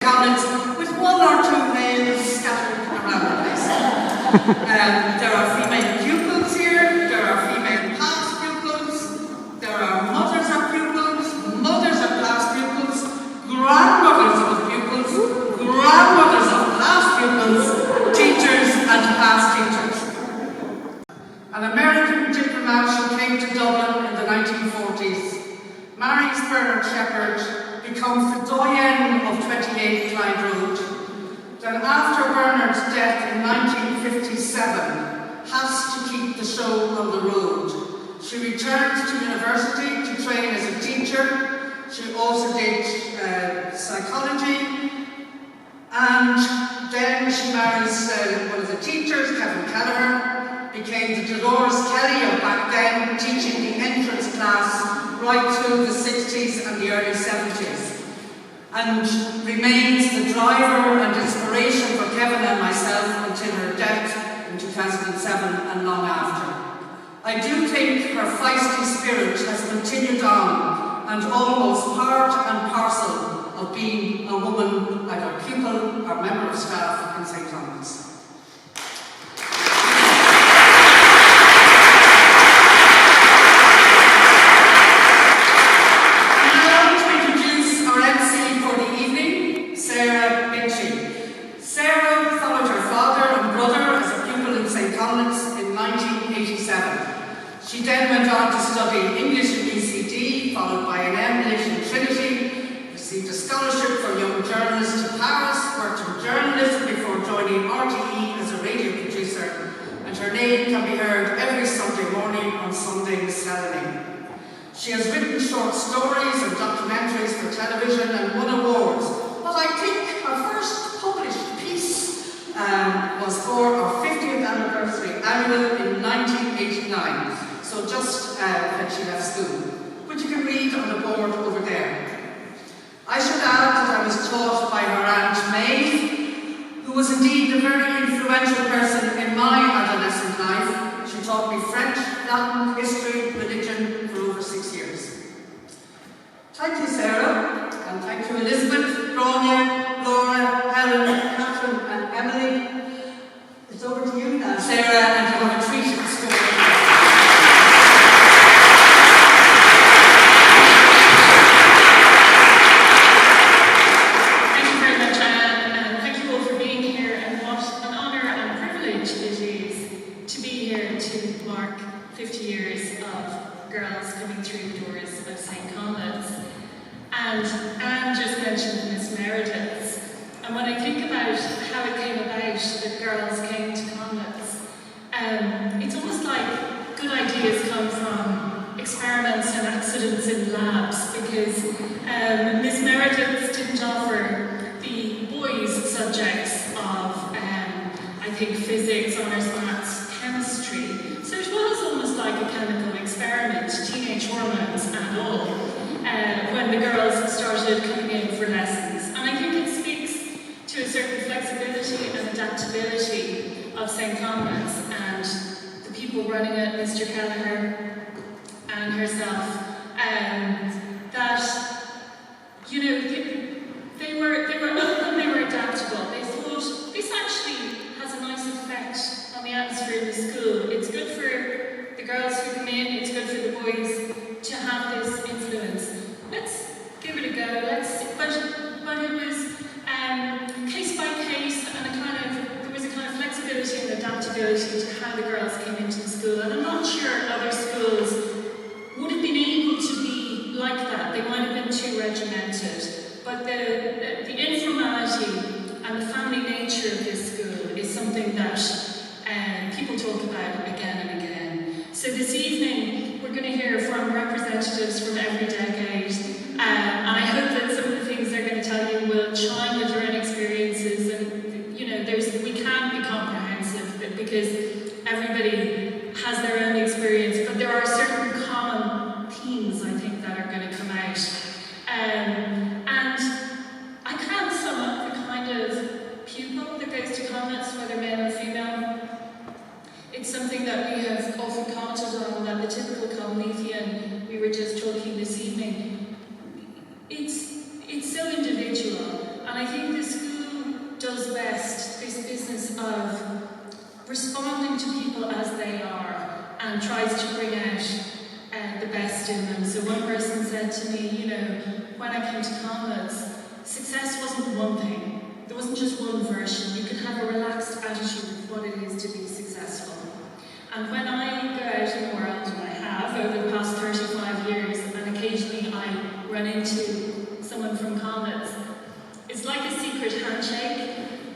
Collins, with one or two males scattered around the place. There are female pupils here, there are female past pupils, there are mothers of pupils, mothers of past pupils, grandmothers of pupils, grandmothers of past pupils, teachers and past teachers. An American diplomat who came to Dublin in the 1940s marries Bernard Shepherd, becomes the doyen of 28 Clyde Road. Then after Bernard's death in 1957, has to keep the show on the road. She returned to university to train as a teacher. She also did psychology, and then she marries one of the teachers, Kevin Kelleher, became the Dolores Kelly of back then, teaching the entrance class right through the 60s and the early 70s, and remains the driver and inspiration for Kevin and myself until her death in 2007 and long after. I do think her feisty spirit has continued on and almost part and parcel of being a woman, either pupil or member of staff in St. Thomas. She then went on to study English at UCD, followed by an English in Trinity, received a scholarship for young journalists to Paris, worked in journalism before joining RTE as a radio producer, and her name can be heard every Sunday morning on Sunday Miscellany. She has written short stories and documentaries for television and won awards, but I think her first published piece was for our 50th anniversary annual in 1989. So just when she left school, which you can read on the board over there. I should add that I was taught by her Aunt Maeve, who was indeed a very influential person in my adolescent life. She taught me French, Latin, history, religion for over 6 years. Thank you, Sarah, and thank you, Elizabeth, Grania, Laura, Helen, Catherine, and Emily. It's over to you now, Sarah, and you have a treat in store. In labs, because Miss Meredith didn't offer the boys subjects of, I think, physics, honours, maths, chemistry. So it was almost like a chemical experiment, teenage hormones and all, when the girls started coming in for lessons. And I think it speaks to a certain flexibility and adaptability of St. Thomas and the people running it, Mr. Kelleher and herself. That, you know, they were open, they were adaptable. They thought, this actually has a nice effect on the atmosphere in the school. It's good for the girls who come in, it's good for the boys to have this influence. Let's give it a go, but it was case by case, and there was a kind of flexibility and adaptability to how the girls came into the school. And I'm not sure other schools would have been able to be like that. They might have been too regimented. But the informality and the family nature of this school is something that people talk about again and again. So this evening, we're going to hear from representatives from every decade. And I hope that some of the things they're going to tell you will chime with your own experiences. And, you know, we can't be comprehensive because everybody has their own experience, but there are certain common themes, I think, that are going to come out. And I can't sum up the kind of pupil that goes to Conleths, whether male or female. It's something that we have often commented on, that the typical Conlethian we were just talking this evening, it's so individual. And I think of responding to people as they are and tries to bring out the best in them. So one person said to me, you know, when I came to Conlethian, success wasn't one thing. There wasn't just one version. You could have a relaxed attitude of what it is to be successful. And when I go out in the world, and I have over the past 35 years, and occasionally I run into someone from Conlethian, it's like a secret handshake.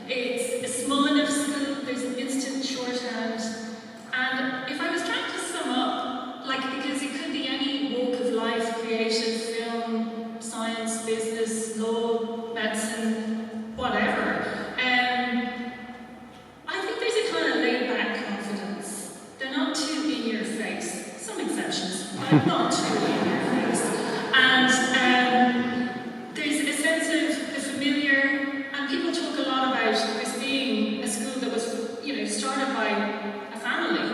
It's a small enough school, there's an instant shorthand. And if I was trying to sum up, like, because it could be any walk of life, creative, film, science, business, law, medicine, whatever. I think there's a kind of laid-back confidence. They're not too in your face. Some exceptions, but not too in your face. And there's a sense of the familiar, and people talk a lot about this being a school that was, you know, started by a family.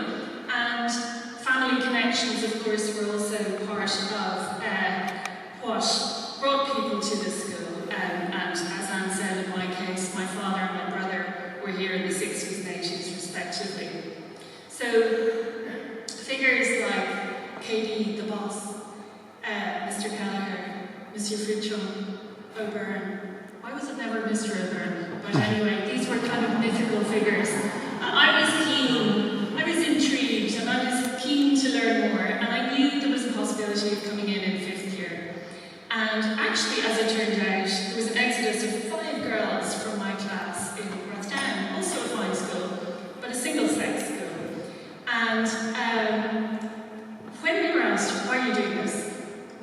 And family connections, of course, were also part of what brought people to the school. And as Anne said, in my case, my father and my brother were here in the 60s and 80s, respectively. So figures like Katie, the boss, Mr. Gallagher, Monsieur Fruchon, O'Byrne. Why was it never Mr. O'Byrne? But anyway, these were kind of mythical figures. I was keen, I was intrigued, and I was keen to learn more, and I knew there was a possibility of coming in 5th year. And actually, as it turned out, there was an exodus of 5 girls from my class in Rathdown, also a fine school, but a single-sex school. And when we were asked, why are you doing this?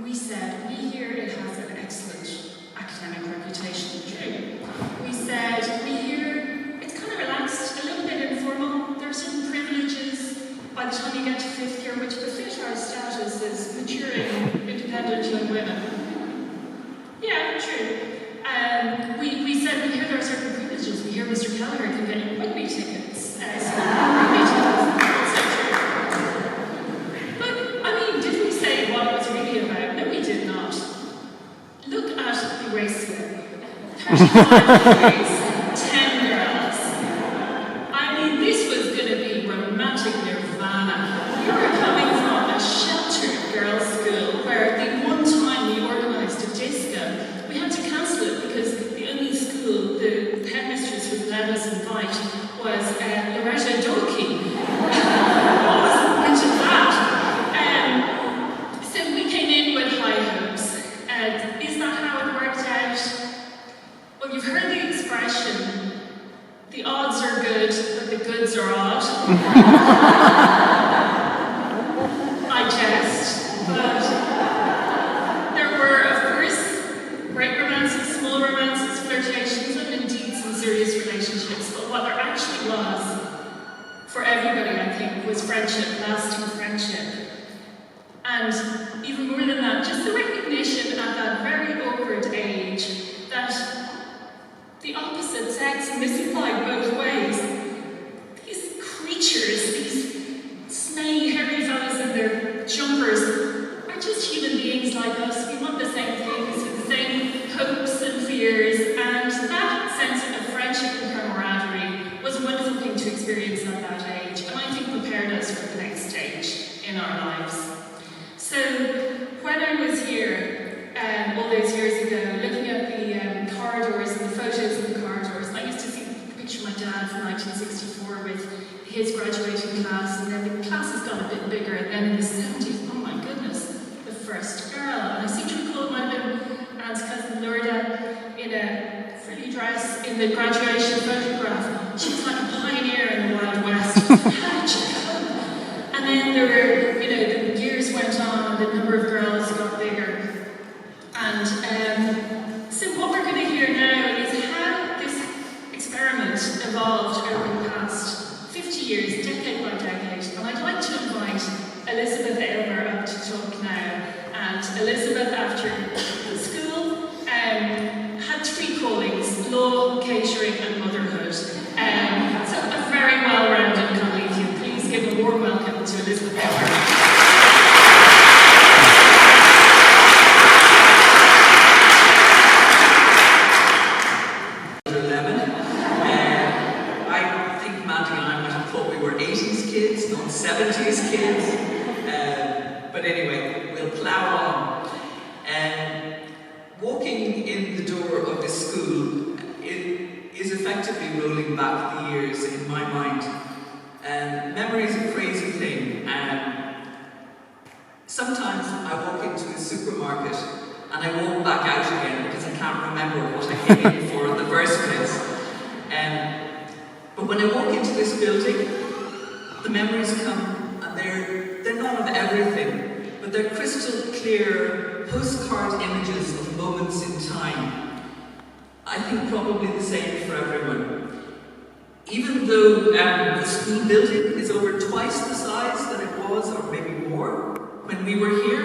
We said, we hear it has an excellent academic reputation. True. We said, we hear it's kind of relaxed, a little bit informal. There are certain privileges by the time you get to 5th year which befit our status as maturing, independent young women. Yeah, true. We said, we hear there are certain privileges. We hear Mr. Gallagher can get you rugby tickets. Rugby tickets. So true. But, I mean, did we say what it was really about? No, we did not. Look at the race slip. 35 boys, 10 girls. I mean, this was going to be romantic nirvana. We were coming from a sheltered girls' school where the one time we organised a disco, we had to cancel it because the only school the headmistress would let us invite was Loretta Dolkey. What was the point of that? So we came in with high hopes. Is that how it worked out? Well, you've heard the expression, the odds are good, but the goods are odd. I jest, but there were, of course, great romances, small romances, flirtations, and indeed some serious relationships. But what there actually was, for everybody, I think, was friendship, lasting friendship. And even more than that, just the recognition at that very awkward age that the opposite sex, and this applied both ways, these creatures, these smelly, hairy fellas in their jumpers, are just human beings like us. We want the same things, the same hopes and fears, and that sense of friendship and camaraderie was a wonderful thing to experience at that age, and I think prepared us for the next stage in our lives. So, when I was here, all those years ago, looking at the corridors and the photos in the corridors, I used to see the picture of my dad from 1964 with his graduating class, and then the classes got a bit bigger, and then in the 70s, oh my goodness, the first girl. And I seem to recall it might have been Anne's cousin Lorda in a frilly dress in the graduation photograph. She was like a pioneer in the Wild West. How did she cope? And then there were, you know, the years went on, and the number of girls got bigger. And so what we're going to hear now is how this experiment evolved over the past 50 years, decade by decade. And I'd like to invite Elizabeth Aylmer up to talk now. And Elizabeth, after school, had 3 callings: law, catering, and motherhood. So a very well-rounded Conlethian. Please give a warm welcome to Elizabeth Aylmer. 70s kids. But anyway, we'll plough on. Walking in the door of this school is effectively rolling back the years in my mind. Memory is a crazy thing. Sometimes I walk into a supermarket and I walk back out again because I can't remember what I came in for in the first place. But when I walk into this building, the memories come and they're not of everything, but they're crystal clear postcard images of moments in time. I think probably the same for everyone. Even though the school building is over twice the size that it was, or maybe more, when we were here,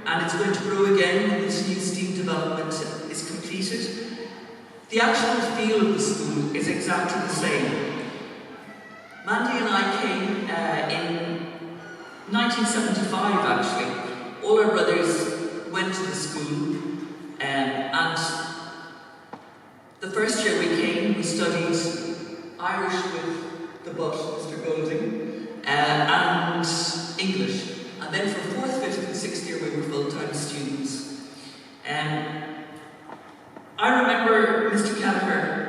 and it's going to grow again when this new steam development is completed, the actual feel of the school is exactly the same. Mandy and I came in 1975, actually. All our brothers went to the school, and the first year we came, we studied Irish with the butt, Mr. Golding, and English. And then for 4th, 5th, and 6th year, we were full-time students. I remember Mr. Kelleher.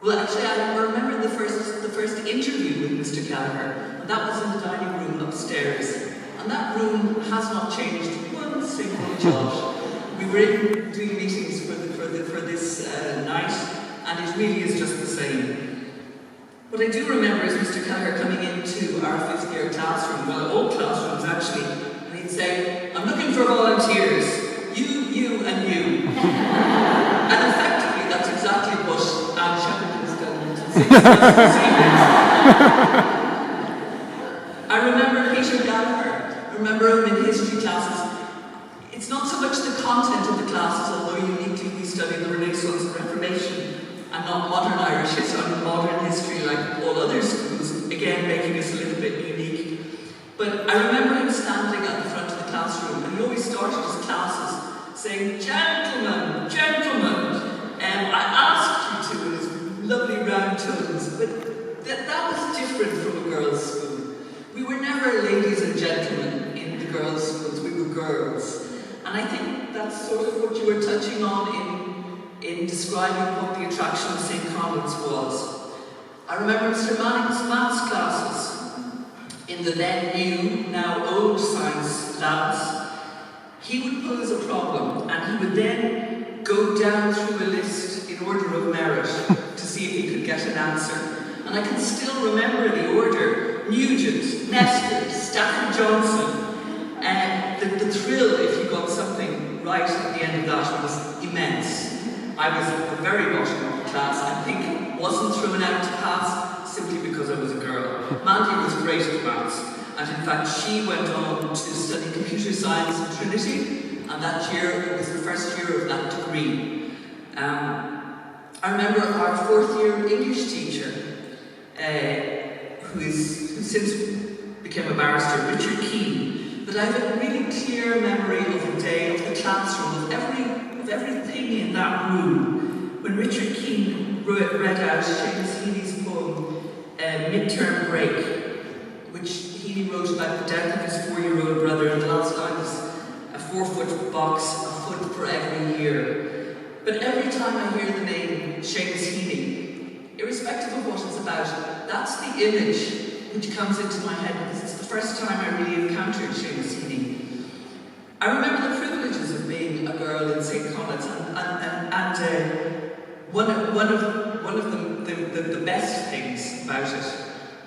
Well, actually, I remember the first interview with Mr. Kelleher, and that was in the dining room upstairs. And that room has not changed one single jot. We were in doing meetings for this night, and it really is just the same. What I do remember is Mr. Kelleher coming into our 5th year classroom, well, all classrooms actually, and he'd say, "I'm looking for volunteers. You, and you." And effectively, that's exactly what Anne Shepherd has done since this evening. I remember Peter Gallagher. I remember him in history classes. It's not so much the content of the classes, although uniquely we study the Renaissance and Reformation, and not modern Irish history and modern history like all other schools, again making us a little bit unique. But I remember him standing at the front of the classroom, and he always started his classes saying, "Gentlemen, gentlemen," and I asked you to in his lovely round tones, but that was different from a girls' school. We were never ladies and gentlemen in the girls' schools, we were girls. And I think that's sort of what you were touching on in describing what the attraction of St. Conlet's was. I remember Mr. Manning's maths classes in the then new, now old science labs. He would pose a problem and he would then go down through a list in order of merit to see if he could get an answer. And I can still remember the order: Nugent, Nestor, Stafford Johnson. And the thrill if you got something right at the end of that was immense. I was at the very bottom of the class. I think wasn't thrown out to pass simply because I was a girl. Mandy was great at maths, and in fact she went on to study computer science at Trinity, and that year it was the first year of that degree. I remember our 4th year English teacher, who since became a barrister, Richard Keane. But I have a really clear memory of the day of the classroom, of everything in that room, when Richard Keane read out Seamus Heaney's poem, Midterm Break, which Heaney wrote about the death of his 4-year-old brother, and the last line was a 4-foot box, a foot for every year. But every time I hear the name Seamus Heaney, irrespective of what it's about, that's the image which comes into my head, because it's the first time I really encountered Seamus Heaney. I remember the privileges of being a girl in St. Conlet's, and one of the best things about it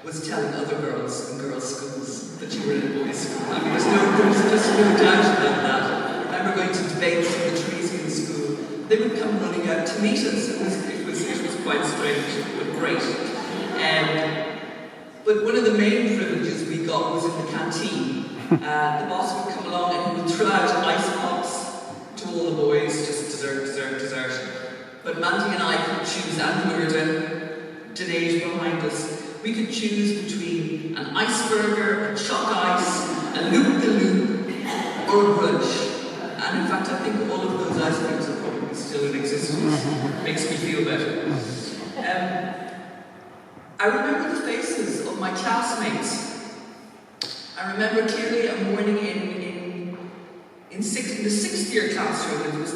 was telling other girls in girls' schools that you were in a boys' school. I mean, there's just no doubt about that. I remember going to debates in the Teresian school. They would come running out to meet us. It was quite strange, but great. But one of the main privileges we got was in the canteen. The boss would come along and he would throw out ice pops to all the boys, just dessert. But Mandy and I could choose, and Dinesh behind us, we could choose between an iceberger, a chalk ice, a loop-the-loop, or a brunch. And in fact, I think all of those icebergs are probably still in existence. Makes me feel better. I I remember the faces of my classmates. I remember clearly a morning in the sixth year classroom. It was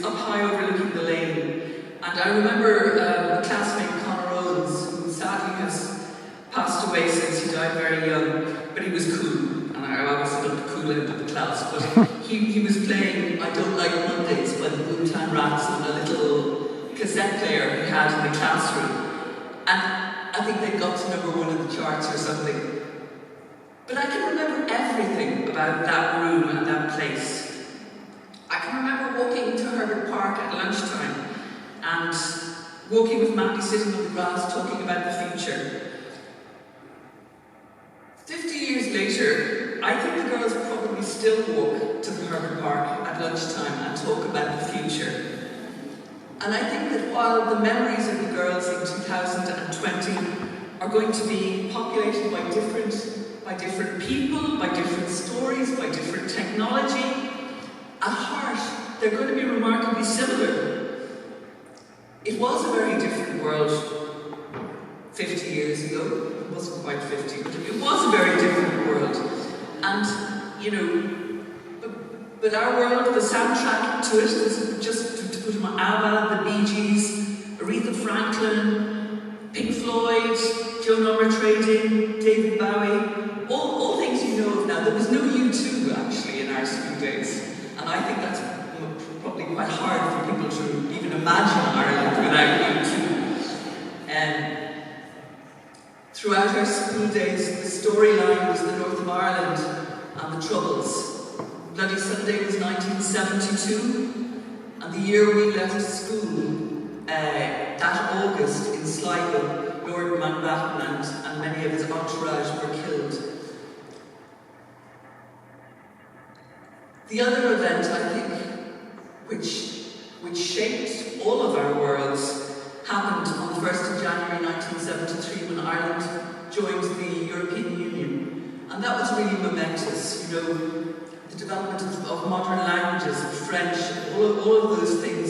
up high overlooking the lane. And I remember a classmate, Conor Owens, who sadly has passed away since he died very young, but he was cool. And I always thought the cool end of the class. But he was playing I Don't Like Mondays by the Boomtown Rats on a little cassette player he had in the classroom. And I think they got to #1 in the charts or something. But I can remember everything about that room and that place. I can remember walking to Herbert Park at lunchtime and walking with Mandy sitting on the grass talking about the future. 50 years later, I think the girls probably still walk to the Herbert Park at lunchtime and talk about the future. And I think that while the memories of the girls in 2020 are going to be populated by different people, by different stories, by different technology, at heart, they're going to be remarkably similar. It was a very different world 50 years ago. It wasn't quite 50, but it was a very different world. And, you know, but our world, the soundtrack to it, is just to put them on ABBA, the Bee Gees, Aretha Franklin, Pink Floyd, Joan Armatrading, David Bowie, all things you know of now. There was no U2 actually in our school days. And I think that's probably quite hard for people to even imagine Ireland without U2. Throughout our school days, the storyline was the North of Ireland and the Troubles. Bloody Sunday was 1972, and the year we left school, that August in Sligo, Lord Mountbatten and many of his entourage were killed. The other event, I think, which shaped all of our worlds, happened on the 1st of January 1973 when Ireland joined the European Union. And that was really momentous, you know, the development of modern languages, of French, all of those things.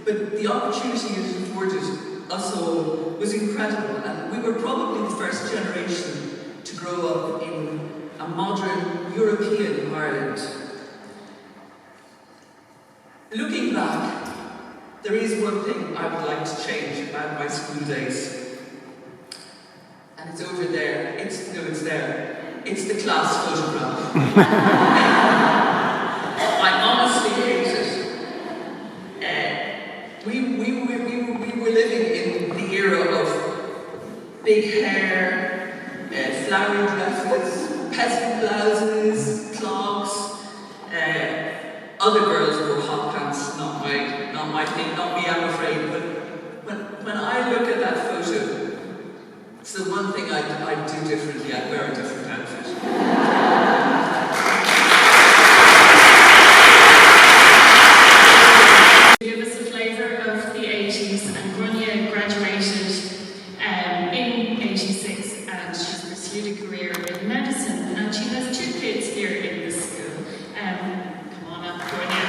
But the opportunity it afforded us all was incredible. And we were probably the first generation to grow up in a modern European Ireland. Looking back, there is one thing I would like to change about my school days. And it's over there. It's there. It's the class photograph. I honestly hate it. We were living in the era of big hair, flowery dresses, peasant blouses, clogs. Other girls wore hot pants, not my thing, not me, I'm afraid. But when I look at that photo, it's the one thing I'd do differently. I'd wear a different outfit. Give us a flavour of the 80s, and Grania graduated in 86, and she's pursued a career in medicine, and she has 2 kids here in the school. Come on up, Grania.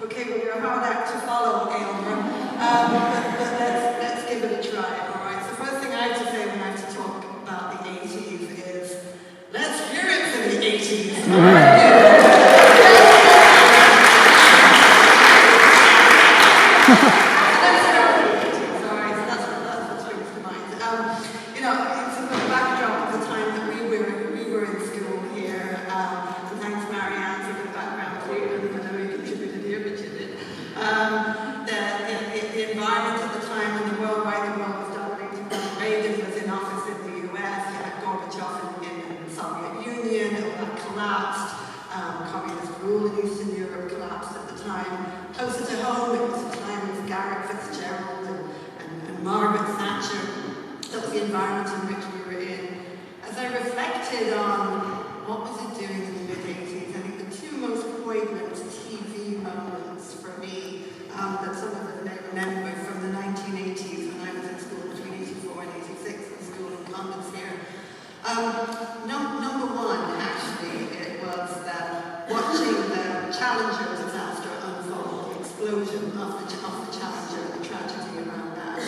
Okay, well, you're a hard act to follow, Aylmer, but let's give it a try, all right? So first thing I have to say when I have to talk about the 80s is, let's hear it for the 80s, all right? Let's start with the 80s, all right? So that's what springs to mind. You know, it's a backdrop of the time that we were in school here. So thanks, Marianne, for the background for you. I know you contributed here, but you did. The environment at the time when the world was dominated by Reagan was in office in the US. You had Gorbachev in the Soviet Union. All that collapsed. Communist rule in Eastern Europe collapsed at the time. Closer to home, it was the time of Garrett Fitzgerald and Margaret Thatcher reflected on what was it doing in the mid-80s. I think the two most poignant TV moments for me that some of them may remember from the 1980s when I was in school between 84 and 86 in school in Conlethian. Number one, actually, it was that watching the Challenger disaster unfold, the explosion of the Challenger, the tragedy around that.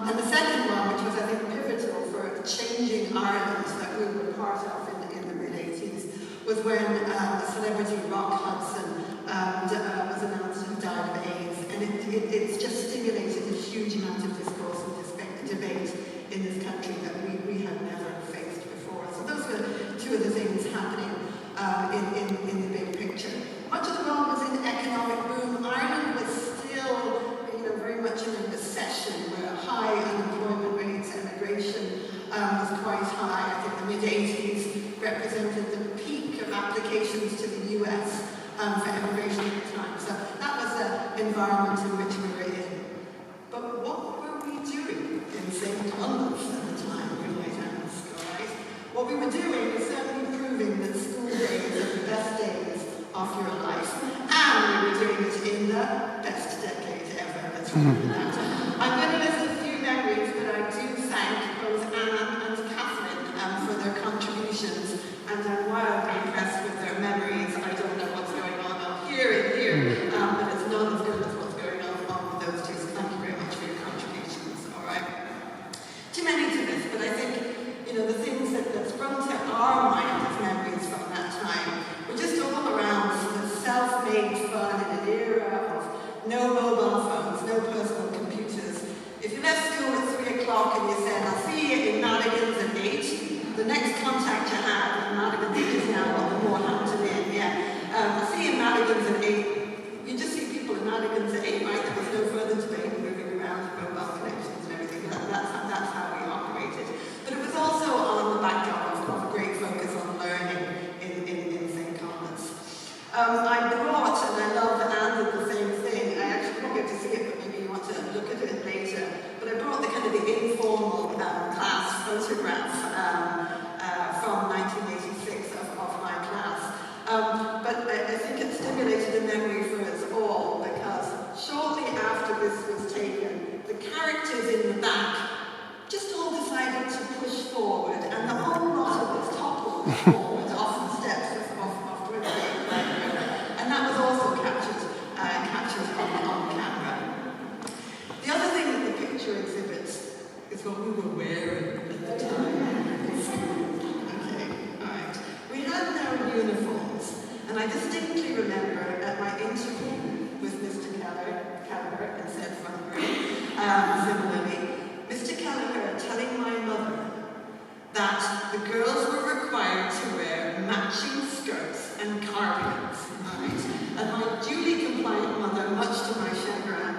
And the second one, which was, I think, pivotal for changing Ireland that we were part of in the mid-80s, was when celebrity Rock Hudson was announced to have died of AIDS. And it's just stimulated a huge amount of discourse and debate in this country that we had never faced before. So those were two of the things happening in the big picture. Much of the world was in economic boom. Ireland was still, very much in a recession where high unemployment rates, immigration was quite high. I think the mid-80s represented the peak of applications to the US for immigration at the time. So that was the environment in which we were in. But what were we doing in St. Conlethian at the time, we might ask, all right? What we were doing was certainly proving that school days are the best days of your life, and we were doing it in the best decade ever. Let's remember that. I'm going to list a few memories, but I do thank both Anne and Catherine for their contributions, and I'm wildly impressed with their memories. I don't know what's going on up here and here, but it's not as good as what's going on with those two, so thank you very much for your contributions, all right? Too many to this, but I think, the things that sprung to our mind as memories from that time were just all around sort of self-made fun in an era of no mobile phones, no personal computers. If you left school at 3 o'clock and you said, I'll see you in Madigan's at 8, the next contact you had, and Madigan's 8 is now what the Moorhampton Inn, I'll see you in Madigan's at 8. You just see people in Madigan's at 8, right? There was no further debate moving around mobile connections and everything. That's how we operated. But it was also on the backdrop of a great focus on learning in St. Conlethian. I brought, and I love that Anne did the same thing, I actually won't get to see it, but maybe you want to look at it later, but I brought the kind of the informal class photograph from 1986 of my class. But I think it stimulated a memory for us all, because shortly after this was taken, the characters in the back just all decided to push forward, and the whole lot of us toppled forward off the steps of 28 and that was also captured on camera. The other thing that the picture exhibits is what we were wearing at the time. Okay, all right. We had no uniforms, and I distinctly remember at my interview with Mr. Kelleher in said front row, similarly, Mr. Kelleher telling my mother that the girls were required to wear matching skirts and cardigans, right? And my duly compliant mother, much to my chagrin,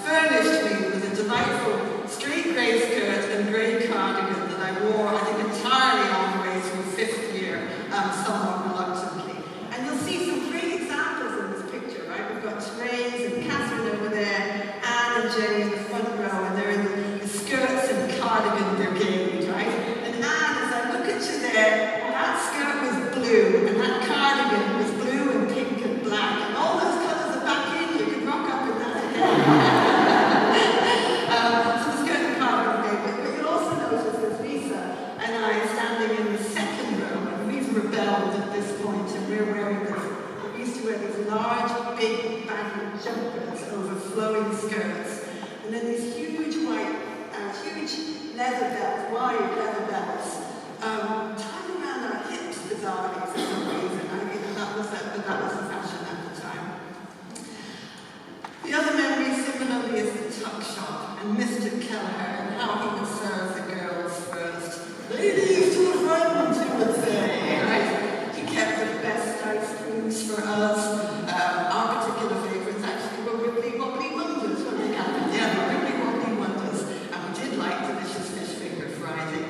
furnished me with a delightful straight grey skirt and grey cardigan that I wore, I think, entirely all the way through 5th year, somewhat reluctantly. And you'll see some great examples in this picture, right? We've got Therese and Catherine over there, Anne and Jenny in the front row, and they're in the skirts and cardigan brigade, right? And Anne, as I look at you there, that skirt was blue, and that cardigan was blue and pink and black, and all those colours are back in. You can rock up in that again. So the skirt and cardigan brigade. But you'll also notice there's Lisa and I standing in the second row, and we've rebelled at this point, and we're wearing this. We used to wear these large, big, baggy jumpers over flowing skirts, and then these huge white, huge leather belts, wide leather belts, tied around our hips bizarrely for some reason. That was the fashion at the time. The other memory similarly is the tuck shop and Mr. Kelleher and how he would serve the girls first. Ladies to the front, he would say, right? He kept the best ice creams for us. Our particular favourites actually were Wibbly Wobbly Wonders, weren't they, Catherine? Yeah, the Wibbly Wobbly Wonders. And we did like delicious fish finger Friday.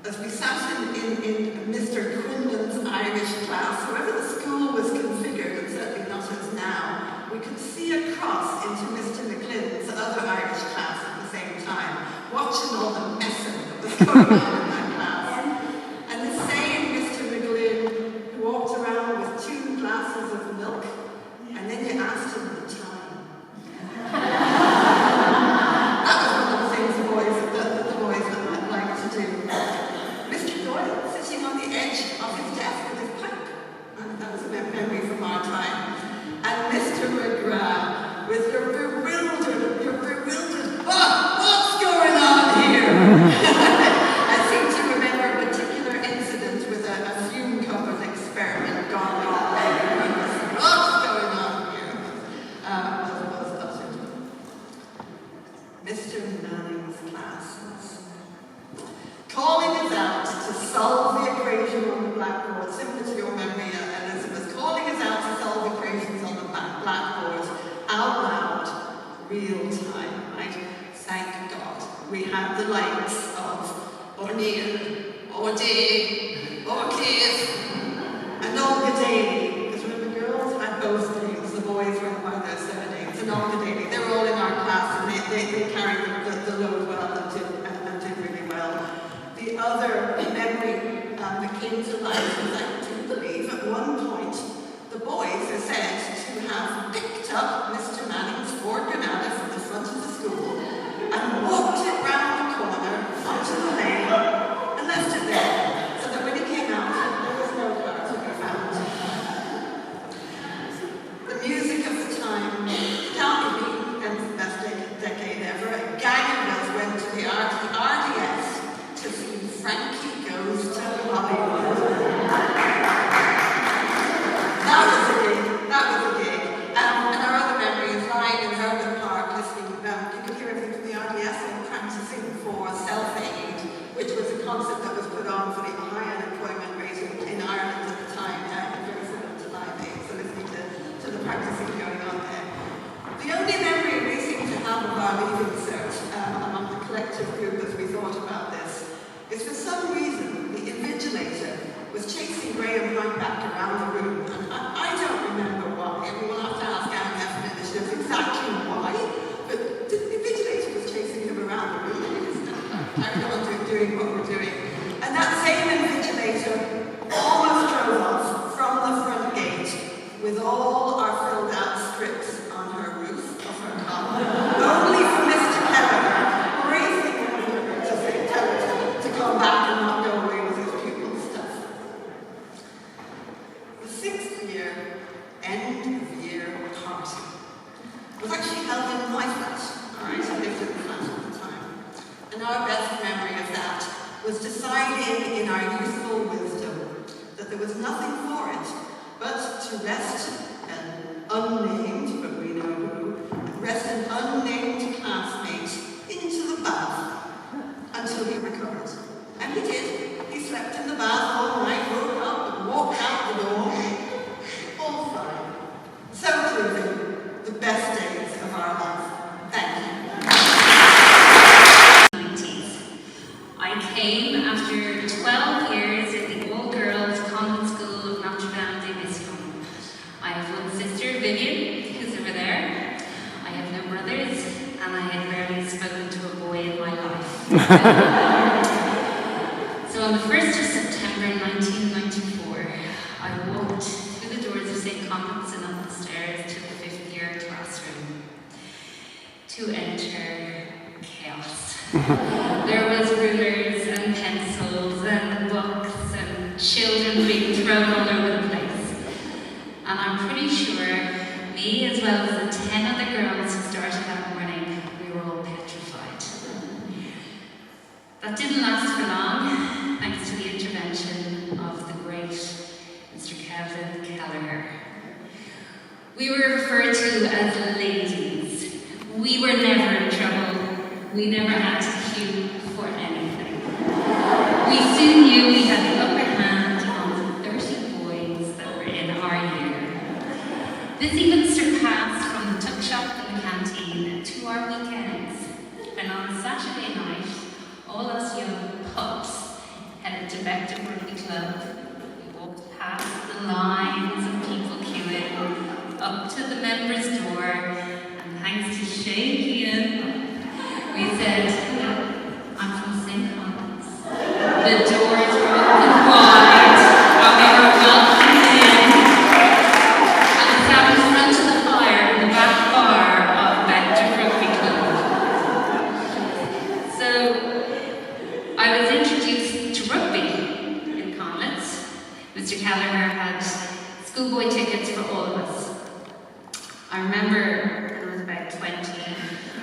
As we sat in Mr. Quinlan's Irish class, wherever the school was configured, and certainly not as now, we could see across into Mr. McLean's other Irish class at the same time, watching all the messing that was going on likes of O'Neill, O'Day, O'Cliffe, and Olga Daly. Because remember, girls had both names, the boys went by their surnames, and Olga Daly. They were all in our class, and they carried the load well and did really well. The other memory that came to life was, I do believe, at one point, the boys are said to have picked up Mr. Manning's Ford Granada from the front of the school and walked it round the corner onto the lane and left it there, so that when he came out, there was no car to be found. The music of the time, can't be the best decade ever. A gang of us went to the RDS to see Frankie Goes to Hollywood. That was a gig. And our other memories, lying in Herbert Park, listening, you could hear everything from the RDS and practicing for Self-Aid, which was a concert that was put on for the high unemployment rate in Ireland at the time, very similar to Live Aid, so listening to the practicing going on there. The only memory we seem to have of our leaving cert among the collective group as we thought about this is, for some reason, the invigilator was chasing Graham Hunt back around the room, and I don't remember why, and we'll have to ask Anne Heffernan if she knows exactly why, but the invigilator was chasing him around the room, and he was carried on doing what we're doing. And that same invigilator almost drove off from the front gate with all our filled out strips on her roof of her car, only for Mr. Kelleher, racing over to say, tell her to come back and not go away with his pupil stuff. The 6th year, end of year party was actually held in my flat. Alright, I lived in the flat at the time. And our best memory of that was deciding in our youthful wisdom that there was nothing for it but to rest an unnamed, but we know who, rest an unnamed classmate into the bath until he recovered. And he did. He slept in the bath all night, woke up and walked out the door. All fine. So proving the best days of our life. Thank you. 90s. I came after 12 years at the all-girls convent school of Notre Dame de Mission. I have one sister, Vivian, who's over there. I have no brothers, and I had barely spoken to a boy in my life. So on the 1st of September 1994, I walked through the doors of St. Constance and up the stairs to the 5th year classroom to enter chaos. There was rulers and pencils and books and children being thrown all over the place. And I'm pretty sure me, as well as the 10 other girls who started that morning, we were all petrified. That didn't last for long, thanks to the intervention of the great Mr. Kevin Kelleher. We were referred to as ladies. We were never in trouble. We never had to queue for anything. We soon knew we had the upper hand on the 30 boys that were in our year. This even surpassed from the tuck shop and the canteen to our weekends. And on Saturday night, all us young pups headed to Vector Rugby Club. We walked past the lines of people queuing up to the members' door, and thanks to Shane Ian, we said, I'm from St. Constance. The doors were open wide, and we were welcomed in. And we sat in front of the fire in the back bar of Vector Rugby Club. So, I was introduced to rugby in Conlethian. Mr. Kelleher had schoolboy tickets for all of us. I remember when I was about 20,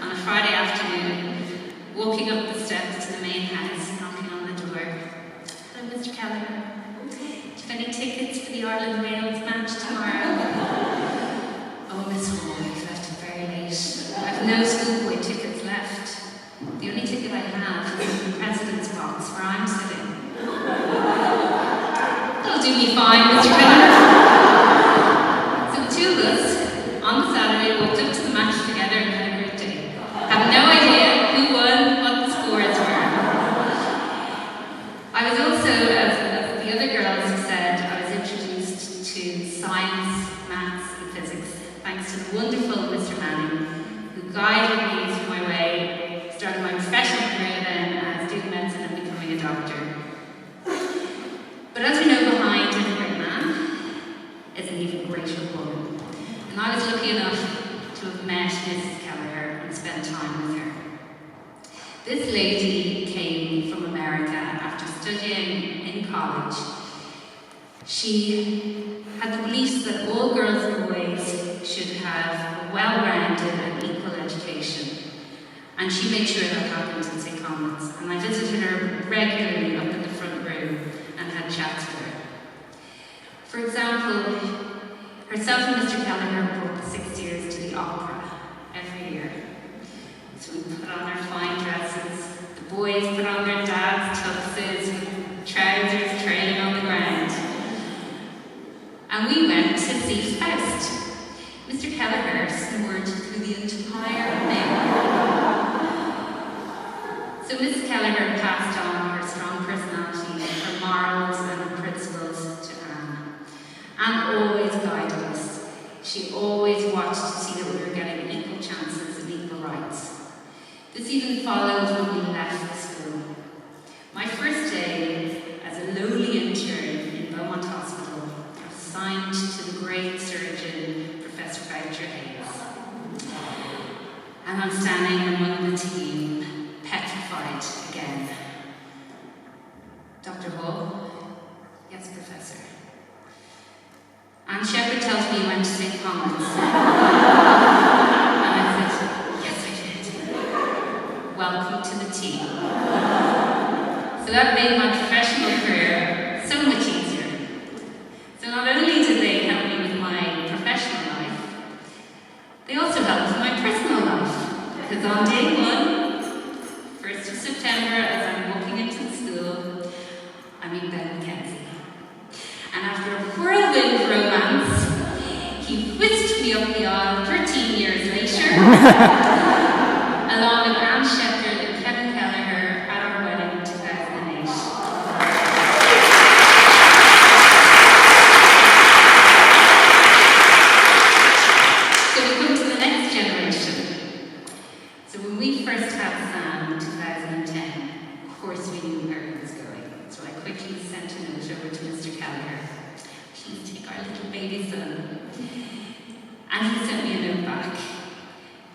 on a Friday afternoon, walking up the steps to the main house, knocking on the door. Hello, Mr. Kelleher. Do you have any tickets for the Ireland-Wales match tomorrow? Oh, Miss Hall, you've left it very late. I have no schoolboy tickets left. The only ticket I have is in the president's box where I'm sitting. That'll do me fine, Mr. Kelleher. So the two of us, on the Saturday, walked up to the match together and had a great day. Have no idea who won, what the scores were. wonderful Mr. Manning, who guided me through my way, starting my professional career then as doing medicine and becoming a doctor. But as we know, behind every great man is an even greater woman. And I was lucky enough to have met Mrs. Kelleher and spent time with her. This lady came from America after studying in college. She had the belief that all girls and boys should have a well-rounded and equal education. And she made sure that happened in St. Conlet's. And I visited her regularly up in the front room and had chats with her. For example, herself and Mr. Kelleher brought the 6 years to the opera every year. So we put on our fine dresses, the boys put on their dad's tuxes with trousers trailing on the ground. And we went to see Faust. Mr. Kelleher snored through the entire thing. So Mrs. Kelleher passed on her strong personality, her morals and her principles to Anne. Anne always guided us. She always watched to see that we were getting equal chances and equal rights. This even followed when we left the school. My first day as a lowly intern in Beaumont Hospital, I was assigned to the great surgeon, Professor Boucher Hayes. And I'm standing among the team, petrified again. Dr. Hall? Yes, Professor. Anne Shepherd tells me you went to St. Conlet's. And I said, yes, I did. Welcome to the team. So that made my professional career so much easier. So not only did they help me with my professional life, they also helped with my personal life. Because on day one, 1st of September, as I'm walking into the school, I meet Ben Mackenzie. And after a whirlwind romance, he whisked me up the aisle 13 years later, along with Anne Shepherd and Kevin Kelleher at our wedding in 2008. So we come to the next generation. So when we first had Sam in 2010, of course we knew where he was going. So I quickly sent a note over to Mr. Kelleher. Please take our little baby son. And he sent me a note back.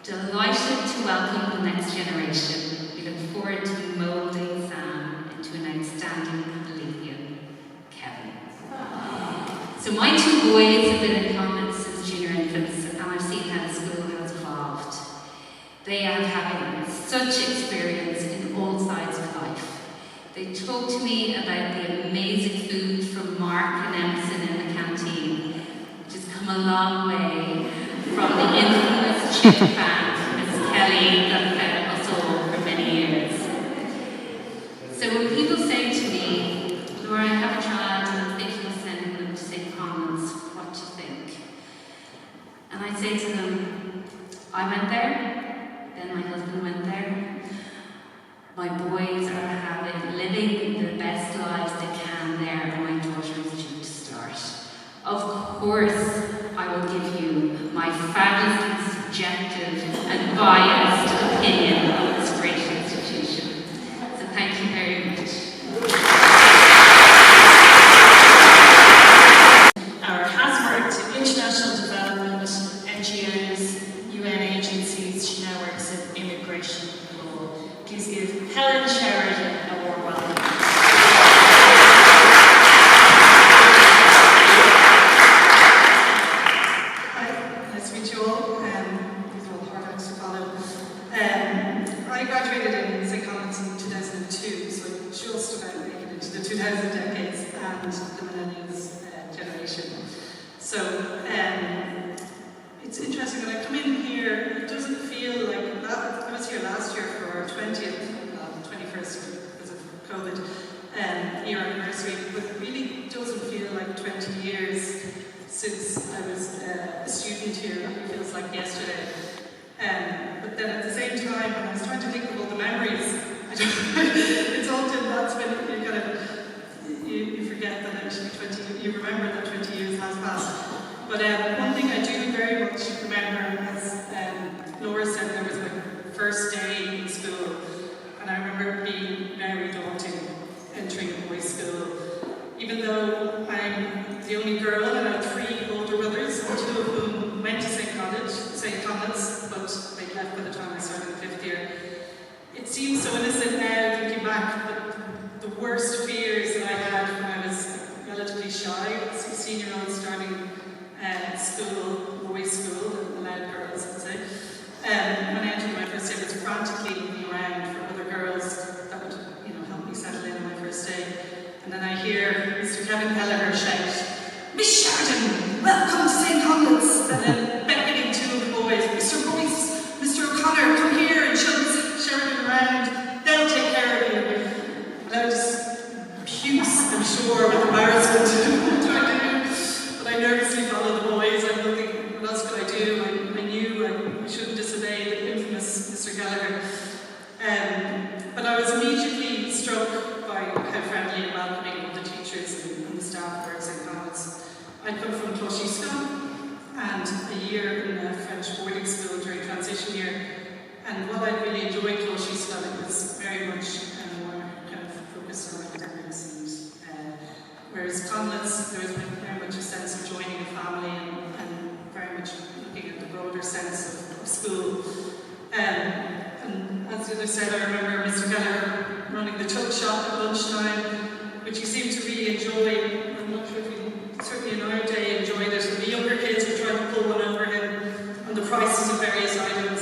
Delighted to welcome the next generation. We look forward to moulding Sam into an outstanding Conlethian, Kevin. So my 2 boys have been in Conlet's since junior infants, and I've seen how the school has evolved. They have had such experience in all sides of life. They talk to me about the amazing food from Mark and Emerson in the canteen, which has come a long way from the infamous chip pan from Miss Kelly that fed us all for many years. So when people say to me, Laura, I have a child and I'm thinking of sending them to St. Conlet's, what do you think? And I say to them, I went there, then my husband went there. My boys are living the best lives they can there, and my daughter is due to start. Of course, I will give you my fabulously subjective and biased opinion of this great institution. So thank you very much. Our has worked in international development, NGOs, UN agencies. She now works in immigration law. Please give Helen Sheridan a warm welcome. Hi, nice to meet you all. These are all hard acts to follow. I graduated in St. Conlet's in 2002, so just about making it to the 2000 decades and the millennials generation. So it's interesting when I come in here, it doesn't feel like that. I was here last year for our 21st because of COVID year anniversary, but it really doesn't feel like 20 years since I was a student here. It feels like yesterday. But then at the same time, when I was trying to think of all the memories, it's often that's when you forget that actually 20, you remember that 20 years has passed. But one thing I do very much remember entering a boys' school. Even though I'm the only girl and I have 3 older brothers, and 2 of whom went to St. Conlet's, but they left by the time I started in 5th year. It seems so innocent now, thinking back, but the worst fears that I had when I was relatively shy, 16-year-old starting school, boys' school, the loud girls, I'd say. When I entered my first day, I was frantically looking around for other girls that would, help me settle in on my first day. And then I hear Mr. Kevin Kelleher shout, "Miss Sheridan, welcome to St. Conlet's!" And then beckoning 2 of the boys, "Mr. Boyce, Mr. O'Connor, come here," and shoves Sheridan around. "They'll take care of you." And I just puce, I'm sure, with embarrassment. But I nervously followed the boys. I'm thinking, what else could I do? I knew I shouldn't disobey the infamous Mr. Gallagher. But I was immediately struck by how friendly and welcoming all the teachers and the staff were at St. Conlet's. I come from Closhescone and a year in a French boarding school during transition year. And while I really enjoyed Closhescone, it was very much more kind of focused on academics. And whereas Conlet's, there was very much a sense of joining a family and very much looking at the broader sense of school. And as the other said, I remember Mr. Gallagher running the tuck shop at lunchtime, which he seemed to really enjoy. I'm not sure if he, certainly in our day, enjoyed it. And the younger kids would try to pull one over him on the prices of various items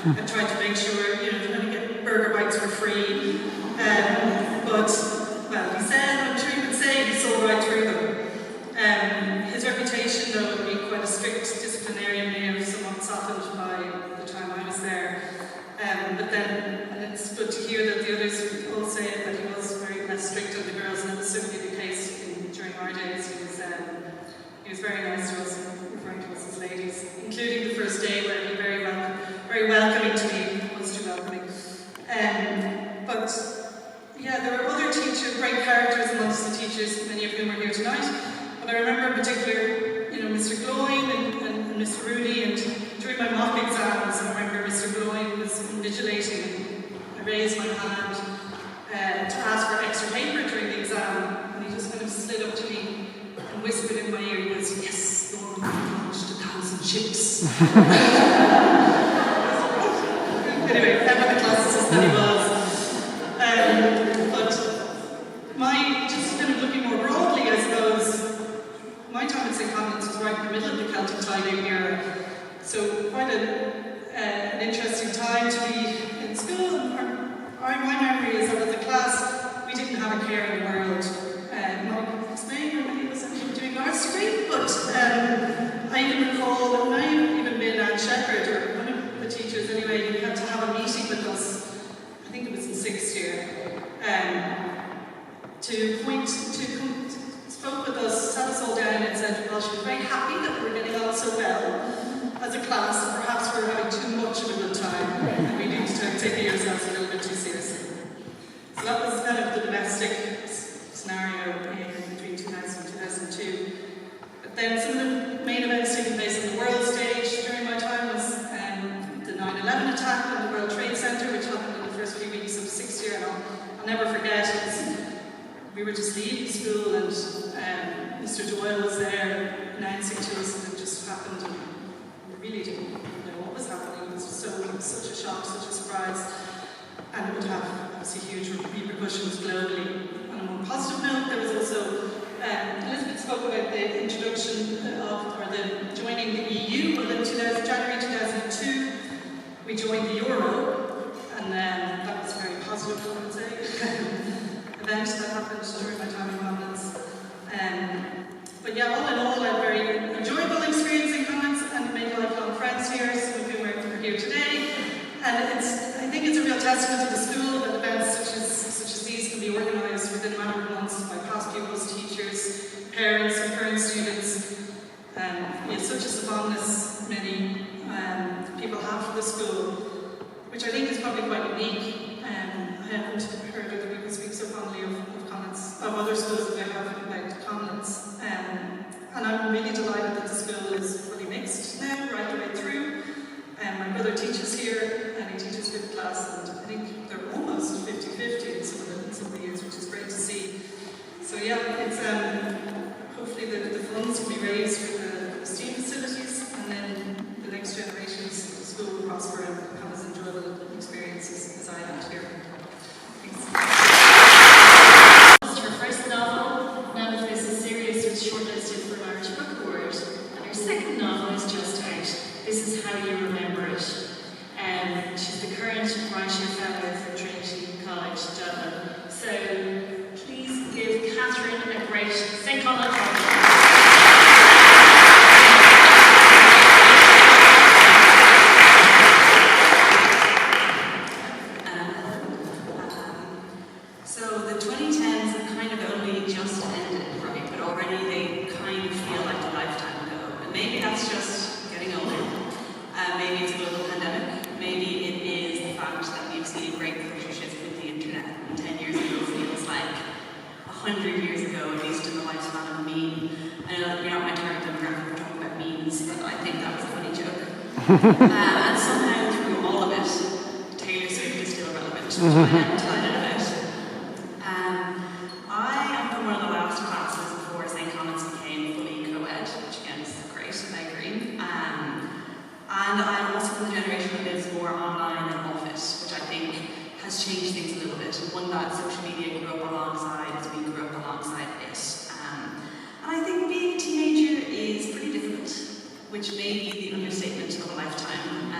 and try to make sure, trying to get burger bites for free. But, well, he said, I'm sure he would say, he saw right through them. His reputation, though, of being quite a strict disciplinarian may have somewhat softened by the time I was there. But then, and it's good to hear that the others all say that he was very less strict on the girls, and that was certainly the case during our days. He was very nice to us, and referring to us as ladies, including the first day where he was very welcoming to me. It was too welcoming. But yeah, there were other teachers, great characters amongst the teachers, many of whom are here tonight. But I remember in particular, Mr. Gloyne and Mr. Rooney, and during my mock exams, I remember Mr. Gloyne was invigilating. I raised my hand to ask for extra paper during the exam, and he just kind of slid up to me and whispered in my ear, he goes, "Yes, Lord, we've launched 1,000 ships." Anyway, never the classicist that he was. But just kind of looking more broadly, I suppose, my time at St. Conlet's was right in the middle of the Celtic Tidying era. So quite an interesting time to be in school. My memory is that as a class, we didn't have a care in the world. Mike explained when he was actually doing arts degree, but I even recall that when I even been Anne Shepherd, or one of the teachers anyway, he had to have a meeting with us, I think it was in 6th year, spoke with us, sat us all down and said, well, she was very happy that we're getting on so well as a class, and perhaps we're having too much of a good time, and we need to take ourselves a little bit too seriously. So that was kind of the domestic scenario between 2000 and 2002. But then some of the main events taking place on the world stage during my time was the 9/11 attack on the World Trade Center, which happened in the first few weeks of 6th year, and I'll never forget it. We were just leaving school, and Mr. Doyle was there announcing to us that it just happened, and we really didn't know what was happening. It was such a shock, such a surprise, and it would have obviously huge repercussions globally. On a more positive note, there was also Elizabeth spoke about the introduction of, or the joining the EU. Well, in January 2002, we joined the Euro, and that was very positive, I would say. Event that happened during my time in Conlet's. But yeah, all in all, I had a very enjoyable experience in Conlet's and made lifelong friends here, some of whom are here today. And I think it's a real testament to the school that events such as these can be organised within a matter of months by past pupils, teachers, parents, and current students. Such is the fondness many people have for the school, which I think is probably quite unique. I haven't heard other people speak so fondly of other schools that I have about Conlet's. And I'm really delighted that the school is fully mixed now, right the way through. My brother teaches here, and he teaches 5th class, and I think they're almost 50-50 in some of the years, which is great to see. prosper and have as enjoyable experiences as I had here. Thanks. Her first novel, None of This Is Serious, was shortlisted for an Irish Book Award, and her second novel is just out, This Is How You Remember It. She's the current Writer Fellow for Trinity College, Dublin. So please give Catherine a great St. Conlethian applause. So the 2010s have kind of only just ended, right? But already they kind of feel like a lifetime ago. And maybe that's just getting older. Maybe it's a global pandemic. Maybe it is the fact that we've seen a great culture shift with the internet. And 10 years ago feels like 100 years ago, at least in the lifespan of a meme. I know that we're not my target demographic, we're talking about memes, but I think that was a funny joke. And somehow through all of it, Taylor Swift is still relevant, which I am delighted about. I am from one of the last classes before St. Conlet's became fully co-ed, which again is great, I agree. And I'm also from the generation that lives more online than off it, which I think has changed things a little bit. One that social media grew up alongside as we grew up alongside it. And I think being a teenager is pretty difficult, which may be the understatement of a lifetime,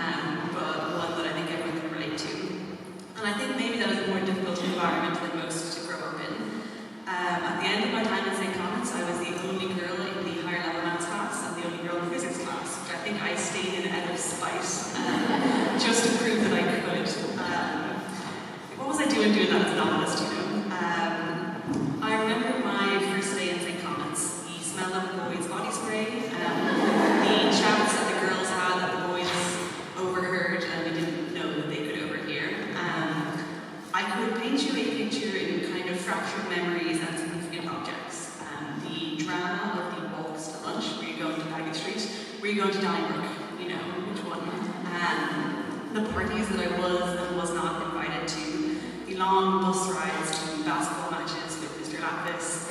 but one that I think everyone can relate to. And I think maybe that was a more difficult environment than most to grow up in. At the end of my time at St. Conlet's, I was the only girl in the higher level maths class and the only girl in the physics class, which I think I stayed in out of spite, just to prove that I could. What was I doing that as a novelist, you know? I remember my first day in St. Conlet's. The smell of the boys' body spray, the chats that the girls had that the boys overheard and we didn't know that they could overhear. I could paint you a picture in kind of fractured memories and significant objects. The drama of the walks to lunch, were you going to Baggy Street? Were you going to Donnybrook? You know, which one? The parties that I was and was not invited to, the long bus rides to basketball matches with Mr. Lapis,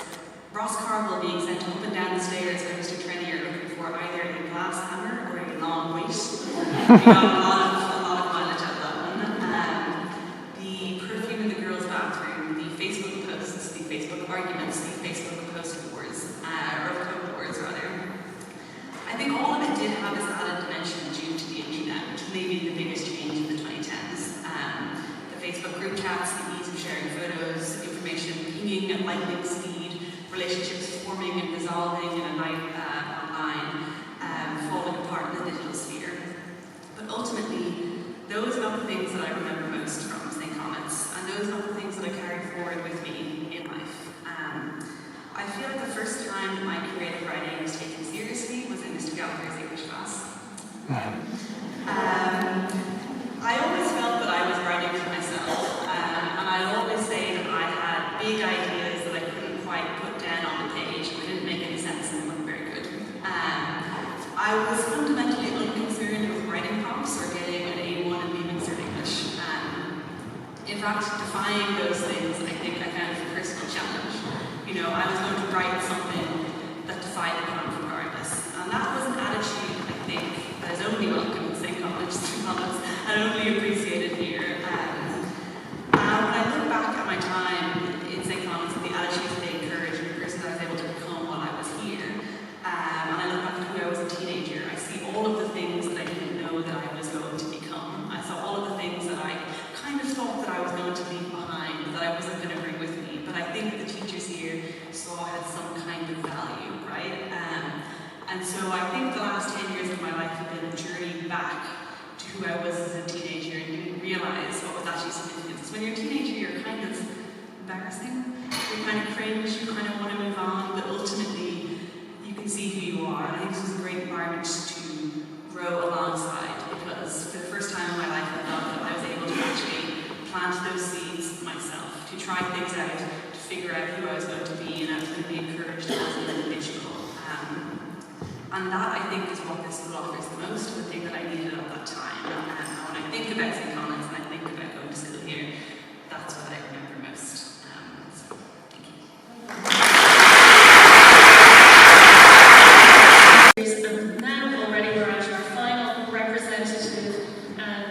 Ross Carville being sent up and down the stairs by Mr. Trenier looking for either a glass hammer or a long wait. We got a lot of mileage out of that one. The perfume in the girls' bathroom, the Facebook posts, the Facebook arguments, the Facebook post wars, or code wars rather. I think all of it did have this added dimension due to the internet, which may be the biggest change in the 2010s. The Facebook group chats, the ease of sharing photos, information pinging at lightning speed, relationships forming and dissolving in a night online, falling apart in the digital sphere. But ultimately, those are not the things that I remember most from St. Conlet's, and those are not the things that I carry forward with me in life. I feel like the first time that my creative writing was taken seriously was in Mr. Gallagher's English class. I always felt that I was writing for myself, and I always say that I had big ideas that I couldn't quite put down on the page, and didn't make any sense and weren't very good. I was fundamentally unconcerned with writing prompts or getting an A1 in Leaving Cert English. In fact, defying those things, I think I found a personal challenge. You know, I was going to write something that defied the prompt regardless. And that was an attitude, I think, that is only welcome in St. Conlet's, and only appreciated here. When I look back at my time in St. Conlet's and the attitudes that they encouraged and the person that I was able to become while I was here, and I look back at who I was a teenager, I see all of the things that I didn't know that I was going to become. I saw all of the things that I kind of thought that I was going to leave behind, that I wasn't going to bring with me. But I think the teachers here saw had some kind of value, right? And so I think the last 10 years of my life have been a journey back to who I was as a teenager and didn't realize what was actually significant. So when you're a teenager, you're kind of embarrassing, you kind of cringe, you kind of want to move on, but ultimately you can see who you are. And I think this was a great environment to grow alongside, because for the first time in my life I felt that I was able to actually plant those seeds myself, to try things out, to figure out who I was going to be, and I was going to be encouraged as an individual. And that, I think, is what this school offers the most, and the thing that I needed at that time. And when I think about St. Conlet's and I think about going to school here, that's what I remember most. So, thank you. Now already we're at our final representative and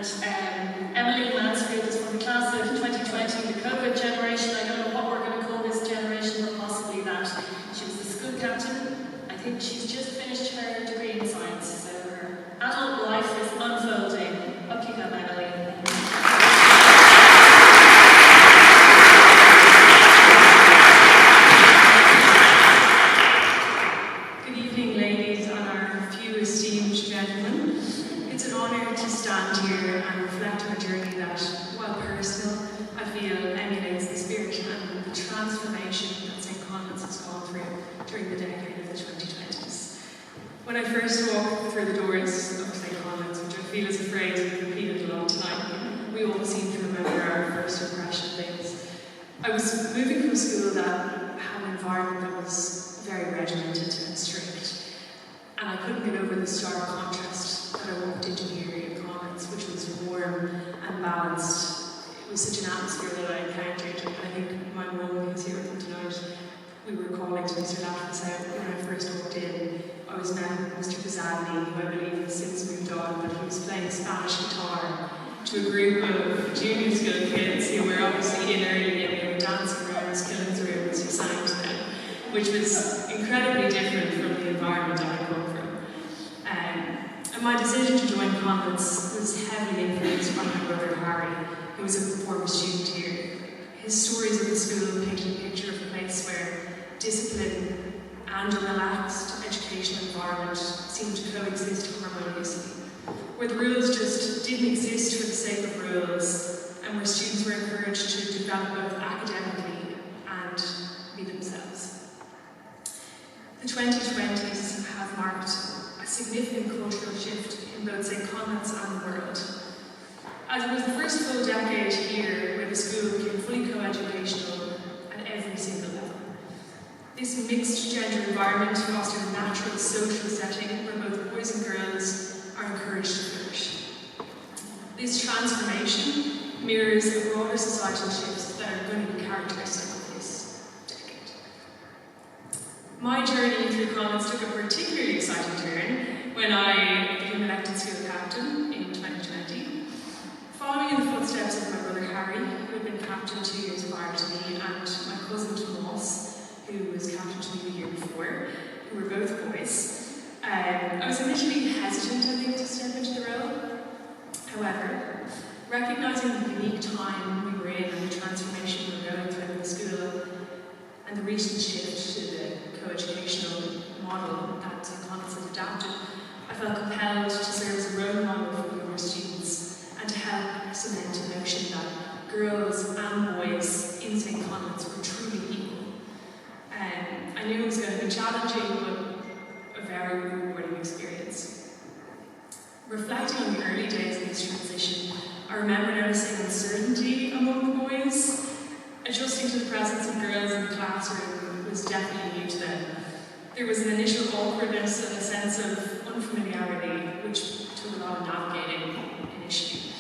When I first walked through the doors of St. Conlethian, which I feel is a phrase we've repeated a lot tonight, we all seem to remember our first impression days. I was moving from a school that had an environment that was very regimented and strict, and I couldn't get over the stark contrast that I walked into here in Conlethian, which was warm and balanced. It was such an atmosphere that I encountered, and I think my mum, who's here with me tonight, we were calling to Mr. Laff's out when I first walked in. I was met with Mr. Pizzadini, who I believe has since moved on, but he was playing Spanish guitar to a group of junior school kids who were obviously in early and they were dancing around Skilling's room as he sang to them, which was incredibly different from the environment I come from. And my decision to join Conlethian was heavily influenced by my brother Harry, who was a former student here. His stories of the school painted a picture of a place where discipline and a relaxed educational environment seemed to coexist harmoniously, where the rules just didn't exist for the sake of rules, and where students were encouraged to develop both academically and be themselves. The 2020s have marked a significant cultural shift in both St. Conlethian and the world. As it was the first full decade here where the school became fully co-educational at every single level. This mixed gender environment fostered a natural social setting where both boys and girls are encouraged to flourish. This transformation mirrors a broader societal shifts that are going to be characteristic of this decade. My journey through Conlethian took a particularly exciting turn when I became elected school captain in 2020. Following in the footsteps of my brother Harry, who had been captain 2 years prior to me, and my cousin Tomas, who was captain to me the year before, who were both boys. I was initially hesitant, I think, to step into the role. However, recognising the unique time we were in and the transformation we were going through in the school, and the recent shift to the co-educational model that St. Conlethian had adapted, I felt compelled to serve as a role model for younger students and to help cement a notion that girls and boys in St. Conlethian were truly equal. I knew it was going to be challenging, but a very rewarding experience. Reflecting on the early days of this transition, I remember noticing uncertainty among the boys. Adjusting to the presence of girls in the classroom was definitely new to them. There was an initial awkwardness and a sense of unfamiliarity, which took a lot of navigating initially.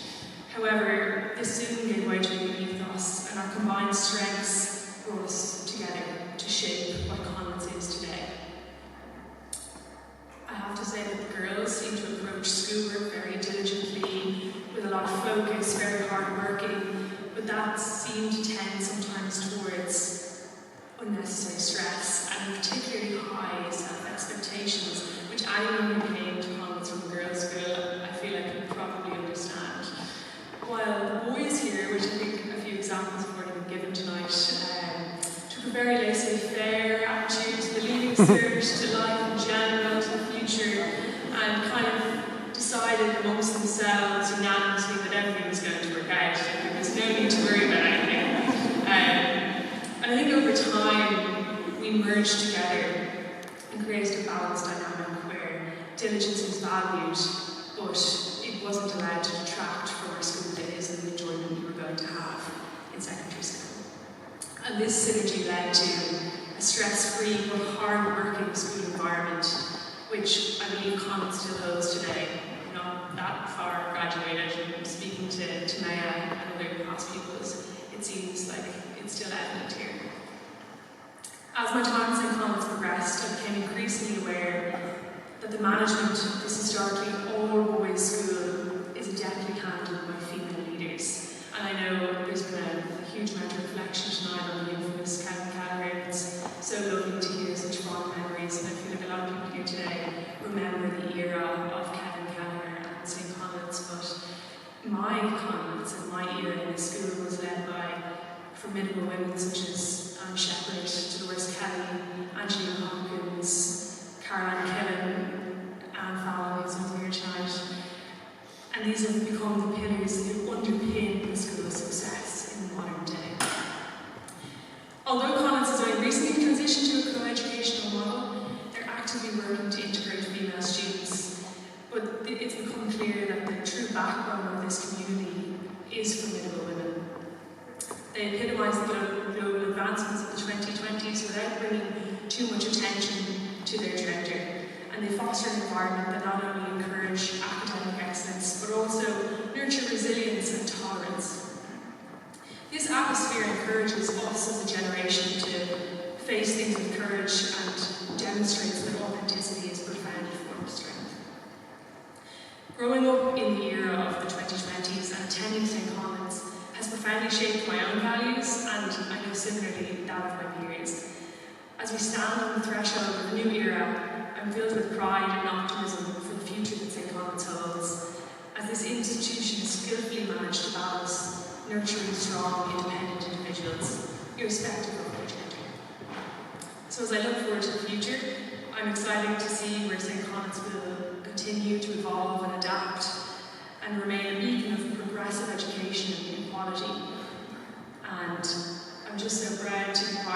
However, this soon gave way to a new ethos, and our combined strengths brought us together to shape what Conlethian is today. I have to say that the girls seem to approach schoolwork very diligently, with a lot of focus, very hard working, but that seemed to tend sometimes towards unnecessary stress and particularly high self-expectations, which anyone who came to Conlethian from a girls' school, I feel like could probably understand. While the boys here, which I think a few examples have already been given tonight, took a very laissez-faire attitude to the leaving cert, to life in general, to the future, and kind of decided amongst themselves unanimously that everything was going to work out, and there was no need to worry about anything. And I think over time, we merged together and created a balanced dynamic where diligence was valued, but it wasn't allowed to detract from our school days and the enjoyment we were going to have in secondary school. And this synergy led to a stress-free but hard-working school environment, which I believe Conlethian still holds today. Not that far graduated, speaking to Maya and other past pupils, it seems like it's still evident here. As my time at St. Conlethian progressed, I became increasingly aware that the management of this historically all-boys school is adeptly handled by female leaders. And I know there's been a huge amount of reflection tonight on the infamous Kevin Callagher. It's so lovely to hear such fond memories, and I feel like a lot of people here today remember the era of Kevin Callagher at St. Conlethian, but my Conlethian and my era in the school was led by formidable women such as Anne Shepherd, Dolores Kelly, Angelina Hopkins, Caroline Killen, Anne Fowler, who's not here tonight. And these have become the pillars that underpin the school's success in the modern day. Although Conlethian has only recently transitioned to a co-educational model, there actively working to integrate female students, but it's become clear that the true backbone of this community is formidable women. They epitomise the global advancements of the 2020s without bringing too much attention to their gender, and they foster an environment that not only encourage academic excellence, but also nurture resilience and tolerance. This atmosphere encourages us as a generation to face things with courage and demonstrates that authenticity is a profound form of strength. Growing up in the era of the 2020s and attending St. Conlethian has profoundly shaped my own values, and I know similarly that of my peers. As we stand on the threshold of a new era, I'm filled with pride and optimism for the future that St. Conlethian holds, as this institution has skillfully managed to balance nurturing strong, independent individuals, irrespective of their gender. So as I look forward to the future, I'm excited to see where St. Conlethian will continue to evolve and adapt and remain a beacon of progressive education and equality. And I'm just so proud to be part